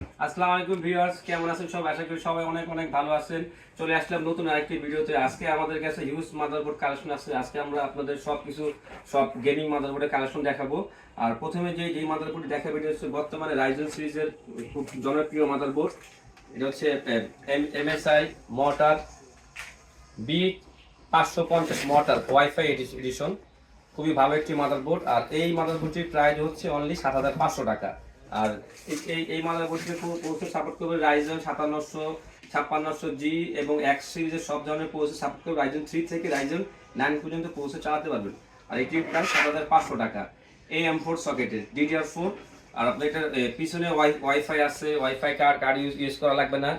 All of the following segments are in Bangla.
আসসালামু আলাইকুম ভিউয়ার্স, কেমন আছেন সব? আশা করি সবাই অনেক অনেক ভালো আছেন। চলে আসলাম নতুন আরেকটি ভিডিওতে। আজকে আমাদের কাছে হিউজ মাদারবোর্ড কালেকশন আছে। আজকে আমরা আপনাদের সব গেমিং মাদারবোর্ডের কালেকশন দেখাবো। আর প্রথমে যেই মাদারবোর্ড দেখাবো এটা হচ্ছে বর্তমানে রাইজেন সিরিজের খুব জনপ্রিয় মাদারবোর্ড। এটা হচ্ছে MSI Mortar B550 Mortar wifi edition. খুবই ভালো একটি মাদারবোর্ড। আর এই মাদারবোর্ডটির প্রাইস হচ্ছে অনলি 7,500 টাকা। আর এই মাদারবোর্ডটি প্রসেসর সাপোর্ট করবে রাইজেন 5700, 5600G এবং এক্স সিরিজের সব ধরনের প্রসেসর সাপোর্ট করবে। রাইজেন 3 থেকে রাইজেন 9 পর্যন্ত প্রসেসর চালাতে পারবেন। আর এটির প্রাইস 7,500 টাকা। AM4 সকেটের DDR4। আর আপনার এটা পিছনে ওয়াইফাই আছে, ওয়াইফাই কার্ড ইউজ করা লাগবে না,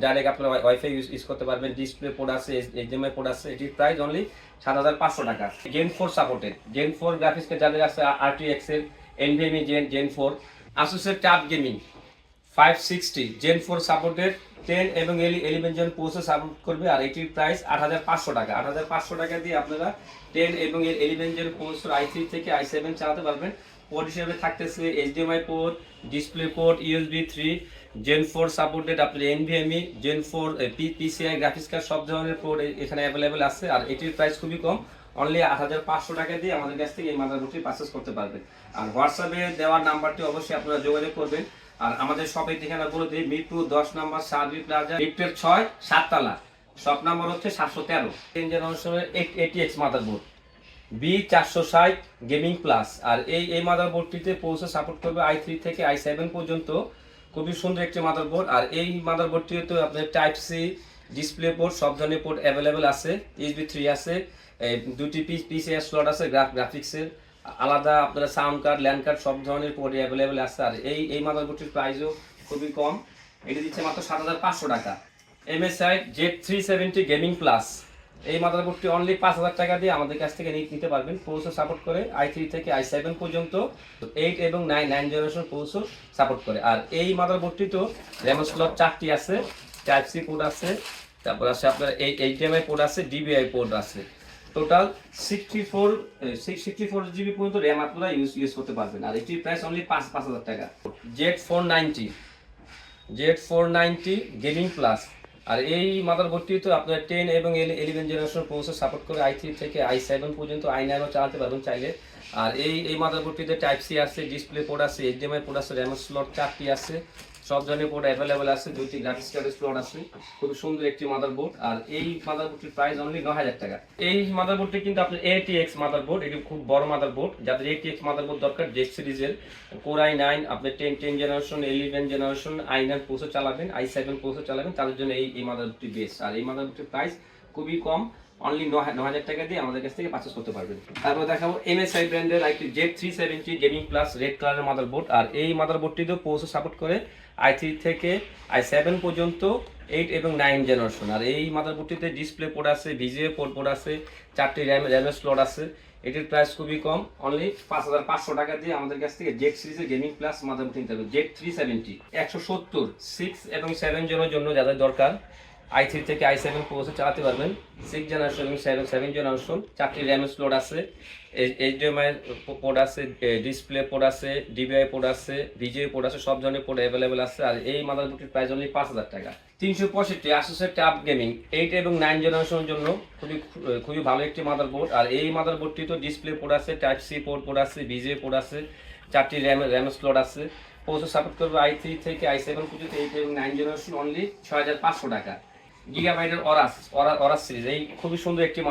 ডাইরেক্ট আপনার ওয়াইফাই ইউজ করতে পারবেন। ডিসপ্লে পোর্ট আছে, HDMI পোর্ট আছে। এটির প্রাইস অনলি 7,500 টাকা। Gen 4 সাপোর্টেড, Gen 4 গ্রাফিক্সের যাদের আছে RTX এর NVMe Gen 4। Asus tab gaming 560 Gen 4 supported 10 এবং 11 জন প্রসেসর সাপোর্ট করবে। আর এটির প্রাইস 8,500 টাকা। 8,500 টাকা দিয়ে আপনারা 10 এবং 11 জন প্রসেসর i3 থেকে i7 চালাতে পারবেন। পোর্ট হিসেবে থাকতেছে HDMI port, display port, USB 3, Gen 4 supported আপনার NVMe Gen 4 PCI graphics card সব ধরনের পোর্ট এখানে অ্যাভেলেবেল আছে। আর এটির প্রাইস খুবই কম, অনলি 8,500 টাকা দিয়ে আমাদের কাছ থেকে এই মাদারবোর্ডটি পারচেজ করতে পারবেন। আর হোয়াটসঅ্যাপে দেওয়ার নাম্বারটি অবশ্যই আপনারা যোগাযোগ করবেন। আর আমাদের শপের ঠিকানা বলে দিই, মিরপুর 10 নম্বর সার্ভি প্লাজা, লিফটের 6, 7 তলা। শপ নাম্বার হচ্ছে 713। জেনারেশনের ATX motherboard B460 gaming plus. আর এই মাদারবোর্ডটিতে প্রসেসর সাপোর্ট করবে i3 থেকে i7 পর্যন্ত। খুবই সুন্দর একটি মাদারবোর্ড। আর এই মাদারবোর্ডটিতে আপনার টাইপ সি ডিসপ্লে পোর্ট সব ধরনের পোর্ট অ্যাভেলেবেল আছে। USB 3 আছে, দুটি PCI স্লট আছে, গ্রাফিক্সের আলাদা আপনারা সাউন্ড কার্ড, ল্যান্ড কার্ড সব ধরনের পোর্ট অ্যাভেলেবেল আছে। আর এই মাদারবোর্ডটির প্রাইসও খুবই কম, এটি দিচ্ছে মাত্র 7,500 টাকা। MSI Z370 gaming plus. এই মাদারবোর্ডটি অনলি 5,000 টাকা দিয়ে আমাদের কাছ থেকে নিতে পারবেন। প্রসেসর সাপোর্ট করে i3 থেকে i7 পর্যন্ত, 8 এবং 9 জেনারেশন প্রসেসর সাপোর্ট করে। আর এই মাদারবোর্ডটি তো র্যাম স্লট 4টি আছে, টাইপ সি পোর্ট আছে, তারপর আছে আপনার HDMI পোর্ট আছে, DVI পোর্ট আছে। টোটাল 64 জিবি পর্যন্ত র্যাম আপনারা ইউজ করতে পারবেন। আর এটির প্রাইস অনলি 5,000 টাকা। Z490 gaming plus. আর এই মাদারবোর্ডটি তো আপনার 10 এবং 11 জেনারেশন প্রসেসর সাপোর্ট করে i3 থেকে i7 পর্যন্ত, i9ও চালাতে পারবেন চাইলে। আর এই মাদারবোর্ডটিতে টাইপ সি আছে, ডিসপ্লে পোর্ট আছে, HDMI পোর্ট আছে, র্যাম স্লট 4টি আছে, সব ধরনের পোর্ট অ্যাভেলেবেল আছে, 2টি গ্রাফিক্স কার্ডের স্লট আছে। খুব সুন্দর একটি মাদারবোর্ড। আর এই মাদারবোর্ডটির প্রাইস অনলি 9,000 টাকা। এই মাদারবোর্ডটি কিন্তু আপনার ATX মাদারবোর্ড, এটি খুব বড় মাদারবোর্ড। যাদের ATX মাদারবোর্ড দরকার, জেড সিরিজের Core i9 আপনার 10 জেনারেশন, 11 জেনারেশন i9 প্রসেসর চালাবেন, i7 প্রসেসর চালাবেন, তাদের জন্য এই মাদারবোর্ডটি বেস্ট। আর এই মাদারবোর্ডটির প্রাইস খুবই কম, অনলি 9,000 টাকা দিয়ে আমাদের কাছ থেকে পারচেজ করতে পারবেন। তারপর দেখাবো MSI ব্র্যান্ডের একটি Z370 গেমিং প্লাস রেড কালারের মাদারবোর্ড। আর এই মাদারবোর্ডটিতেও প্রসেসর সাপোর্ট করে i3 থেকে i7 পর্যন্ত, 8 এবং 9 জেনারেশন। আর এই মাদারবোর্ডটিতে ডিসপ্লে পোর্ট আছে, VGA পোর্ট আছে, 4টি র্যামের স্লট আছে। এটির প্রাইস খুবই কম, অনলি 5,500 টাকা দিয়ে আমাদের কাছ থেকে জেড সিরিজের গেমিং প্লাস মাদারবোর্ড নিতে হবে। Z370 170 6 এবং 7 জনের জন্য যাদের দরকার, i3 থেকে i7 প্রসেসর চালাতে পারবেন। 6 জেনারেশন এবং 7 জেনারেশন, 4টি র্যাম স্লট আছে, HDMI পোর্ট আছে, ডিসপ্লে পোর্ট আছে, DVI পোর্ট আছে, VGA পোর্ট আছে, সব ধরনের পোর্ট অ্যাভেলেবেল আছে। আর এই মাদারবোর্ডটির প্রাইস অনলি 5,000 টাকা। 365 Asus ট্যাব গেমিং 8 এবং 9 জেনারেশনের জন্য খুবই ভালো একটি মাদারবোর্ড। আর এই মাদারবোর্ডটি তো ডিসপ্লে পোর্ট আছে, টাইপ সি পোর্ট আছে, VGA পোর্ট আছে, 4টি র্যাম স্লট আছে। প্রসেসর সাপোর্ট করবে i3 থেকে i7 পর্যন্ত, 8 এবং 9 জেনারেশন, অনলি 6,500 টাকা। গিগাবাইটের অরাস সিরিজ, এই খুবই সুন্দর একটি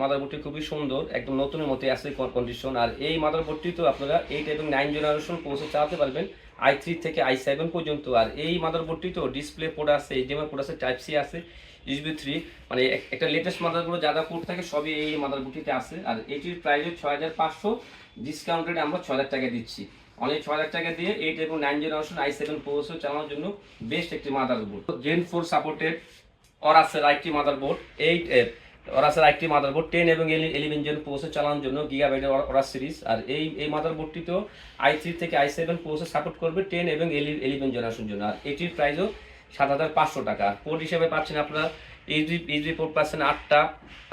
মাদারবোর্ডটি খুবই সুন্দর, একদম নতুনের মতো আছে কন্ডিশন। আর এই মাদারবোর্ডটি তো আপনারা 8 এবং 9 জেনারেশন প্রসেসর চালাতে পারবেন, i3 থেকে i7 পর্যন্ত। আর এই মাদারবোর্ডটি তো ডিসপ্লে পোর্ট আছে, HDMI পোর্ট আছে, টাইপ সি আছে, USB 3, মানে একটা লেটেস্ট মাদারবোর্ড যা যা পোর্ট থাকে সবই এই মাদারবোর্ডটিতে আছে। আর এটির প্রাইস 6,500, ডিসকাউন্টেড আমরা 6,000 টাকা দিচ্ছি। অনলি 6,000 টাকা দিয়ে 8 এবং 9 জেনারেশন i7 প্রসেসর চালানোর জন্য বেস্ট একটি মাদারবোর্ড। Gen 4 সাপোর্টেড অরাসের আরেকটি মাদারবোর্ড, 10 এবং 11 জন প্রসেসর চালানোর জন্য গিগাবাইটের অরাস সিরিজ। আর এই মাদারবোর্ডটি তো i3 থেকে i7 প্রসেসর সাপোর্ট করবে 10 এবং 11 জেনারেশনের জন্য। আর এটির প্রাইসও 7,500 টাকা। পোর্ট হিসেবে পাচ্ছেন আপনারা USB পোর্ট পাচ্ছেন 8টা,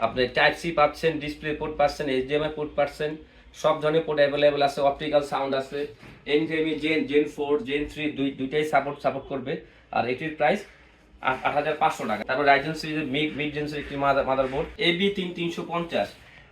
আপনি টাইপ সি পাচ্ছেন, ডিসপ্লে পোর্ট পাচ্ছেন, HDMI পোর্ট পাচ্ছেন, সব ধরনের পোর্ট অ্যাভেলেবেল আছে, অপটিক্যাল সাউন্ড আছে, এনভিএমই জেন 4 জেন 3 দুইটাই সাপোর্ট করবে। আর এটির প্রাইস 8,500 টাকা। তারপর রাইজেন সিরিজের মিড জেন্সের একটি মাদারবোর্ড AB350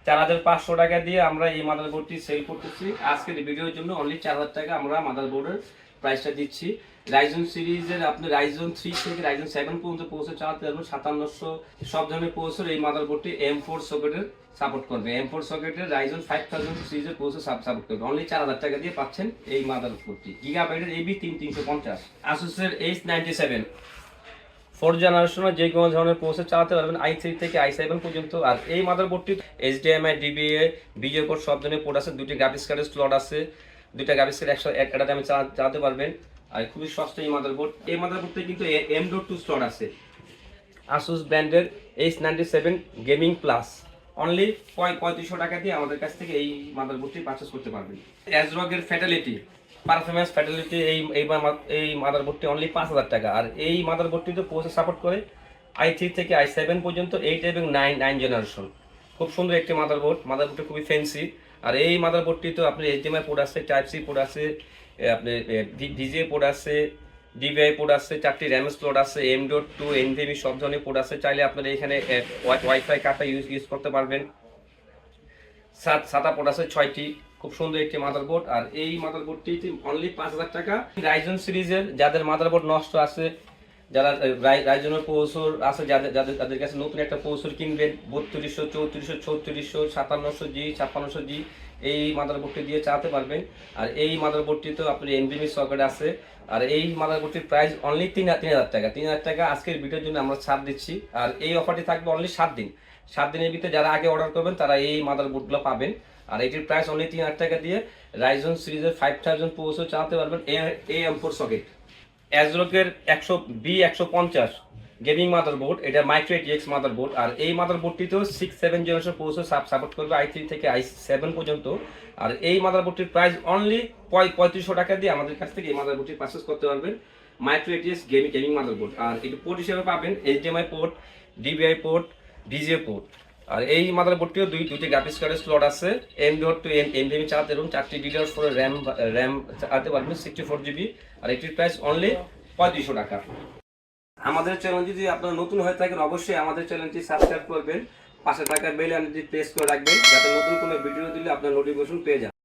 4,500 টাকা দিয়ে আমরা এই মাদারবোর্ডটি সেল করতেছি। আজকের ভিডিওর জন্য অনলি 4,000 টাকা আমরা মাদারবোর্ডের প্রাইসটা দিচ্ছি। রাইজন সিরিজের আপনি রাইজন 3 থেকে রাইজন 7 পর্যন্ত প্রসেসর চালাতে পারবেন 5700 সব ধরনের প্রসেসর। এই মাদারবোর্ডটি M4 সকেটের সাপোর্ট করবে, M4 সকেটের রাইজন 5000 সিরিজের প্রসেসর সাপোর্ট করবে। অনলি 4,000 টাকা দিয়ে পাচ্ছেন এই মাদারবোর্ডটি। গিগাবাইটের AB350। আসুসের H97 4th জেনারেশনের যে কোনো ধরনের প্রসেসর চালাতে পারবেন i3 থেকে i7 পর্যন্ত। আর এই মাদারবোর্ডটি HDMI DVA ভিডিও পোর্ট সব ধরনের পোর্ট আছে, দুটি গ্রাফিক্স কার্ডের স্লট আছে, দুইটা গ্রাফিক্স কার্ড একসাথে আমি চালাতে পারবেন। আর খুবই সস্তা এই মাদারবোর্ড। এই মাদারবোর্ডে কিন্তু M.2 স্লট আছে। আসুস ব্র্যান্ডের H97 গেমিং প্লাস অনলি 3500 টাকা দিয়ে আমাদের কাছ থেকে এই মাদারবোর্ডটি পারচেজ করতে পারবেন। অ্যাজরকের ফ্যাটালিটি পারফরম্যান্স ফ্যাটালিটি এই মাদারবোর্ডটি অনলি 5,000 টাকা। আর এই মাদারবোর্ডটিতে প্রসেস সাপোর্ট করে i3 থেকে i7 পর্যন্ত 8 এবং 9 জেনারেশন। খুব সুন্দর একটি মাদারবোর্ডটি খুবই ফ্যান্সি। আর এই মাদারবোর্ডটিতে আপনি HDMI পোর্ট আছে, টাইপ সি পোর্ট আছে, আপনি VGA পোর্ট আছে, DVI পোর্ট আছে, 4টি র্যাম স্লট আছে, M.2 NVMe সব ধরনের পোর্ট আছে। চাইলে আপনারা এখানে ওয়াইফাই কার্ডটা ইউজ করতে পারবেন। সাতা পোর্ট আছে 6টি। খুব সুন্দর একটি মাদারবোর্ড। আর এই মাদারবোর্ডটি অনলি 5,000 টাকা। রাইজন সিরিজের যাদের মাদারবোর্ড নষ্ট আছে, যারা রাইজনের প্রসেসর আছে, যাদের কাছে নতুন একটা প্রসেসর কিনবেন 3200 3400 3600 5700G 5600G এই মাদারবোর্ডটি দিয়ে চালাতে পারবেন। আর এই মাদারবোর্ডটিতেও আপনার NVMe সকেট আছে। আর এই মাদারবোর্ডটির প্রাইস অনলি 3,000 টাকা। 3,000 টাকা আজকের ভিডিওর জন্য আমরা ছাড় দিচ্ছি। আর এই অফারটি থাকবে অনলি 7 দিন। 7 দিনের ভিতরে যারা আগে অর্ডার করবেন তারা এই মাদারবোর্ডগুলো পাবেন। আর এটির প্রাইস অনলি 3,000 টাকা দিয়ে রাইজন সিরিজের 5000 প্রসেসর চালাতে পারবেন AM4 সকেট। অ্যাজরকের 100B150 গেমিং মাদারবোর্ড, এটা মাইক্রো ATX মাদারবোর্ড। আর এই মাদারবোর্ডটিতেও 6-7 জেনারেশন প্রসেসর সাপোর্ট করবে i3 থেকে i7 পর্যন্ত। আর এই মাদারবোর্ডটির প্রাইস অনলি 3500 টাকা দিয়ে আমাদের কাছ থেকে এই মাদারবোর্ডটি পারচেজ করতে পারবেন। Micro ATX gaming motherboard. আর এটি পোর্ট হিসেবে পাবেন HDMI port, DVI port, VGA port. আর এই মাদারবোর্ডটিও দুইটি গ্রাফিক্স কার্ডের স্লট আছে, M.2 NVMe চালাতে এবং 4টি DDR4 র্যাম চালাতে পারবেন 64GB। আর এটির প্রাইস অনলি 3500 টাকা। আমাদের চ্যানেল যদি আপনারা নতুন হয়ে থাকেন অবশ্যই আমাদের চ্যানেলটি সাবস্ক্রাইব করবেন, পাশে থাকা বেল আইকনটি প্রেস করে রাখবেন যাতে নতুন কোনো ভিডিও দিলে আপনার নোটিফিকেশন পেয়ে যান।